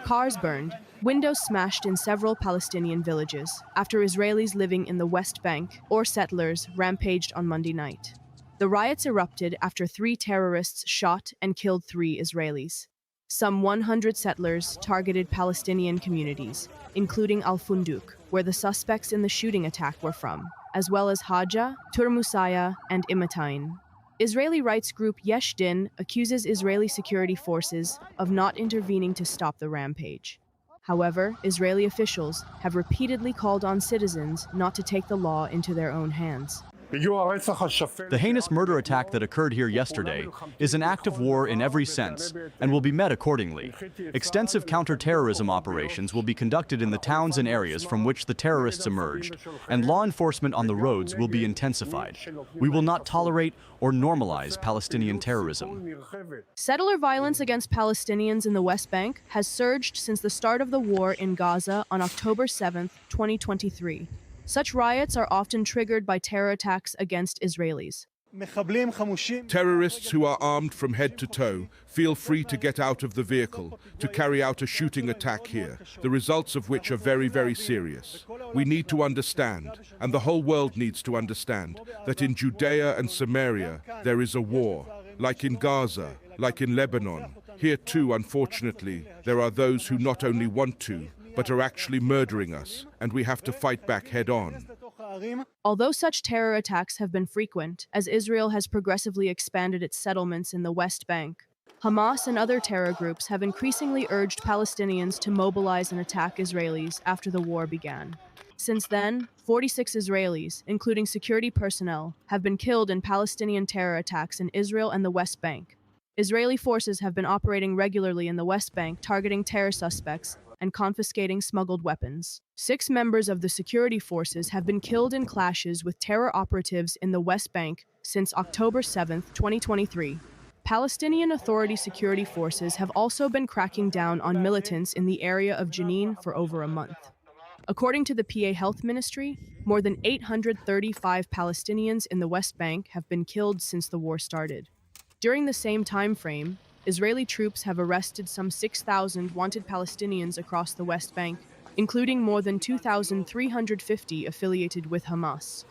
Cars burned, windows smashed in several Palestinian villages after Israelis living in the West Bank or settlers rampaged on Monday night. The riots erupted after 3 terrorists shot and killed 3 Israelis. Some 100 settlers targeted Palestinian communities, including al-Funduk, where the suspects in the shooting attack were from, as well as Haja, Turmusaya, and Imatain. Israeli rights group Yesh Din accuses Israeli security forces of not intervening to stop the rampage. However, Israeli officials have repeatedly called on citizens not to take the law into their own hands. The heinous murder attack that occurred here yesterday is an act of war in every sense and will be met accordingly. Extensive counter-terrorism operations will be conducted in the towns and areas from which the terrorists emerged, and law enforcement on the roads will be intensified. We will not tolerate or normalize Palestinian terrorism. Settler violence against Palestinians in the West Bank has surged since the start of the war in Gaza on October 7, 2023. Such riots are often triggered by terror attacks against Israelis. Terrorists who are armed from head to toe feel free to get out of the vehicle to carry out a shooting attack here, the results of which are very, very serious. We need to understand, and the whole world needs to understand, that in Judea and Samaria there is a war, like in Gaza, like in Lebanon. Here too, unfortunately, there are those who not only want to, but are actually murdering us, and we have to fight back head-on. Although such terror attacks have been frequent, as Israel has progressively expanded its settlements in the West Bank, Hamas and other terror groups have increasingly urged Palestinians to mobilize and attack Israelis after the war began. Since then, 46 Israelis, including security personnel, have been killed in Palestinian terror attacks in Israel and the West Bank. Israeli forces have been operating regularly in the West Bank, targeting terror suspects and confiscating smuggled weapons. 6 members of the security forces have been killed in clashes with terror operatives in the West Bank since October 7, 2023. Palestinian Authority security forces have also been cracking down on militants in the area of Jenin for over a month. According to the PA Health Ministry, more than 835 Palestinians in the West Bank have been killed since the war started. During the same time frame, Israeli troops have arrested some 6,000 wanted Palestinians across the West Bank, including more than 2,350 affiliated with Hamas.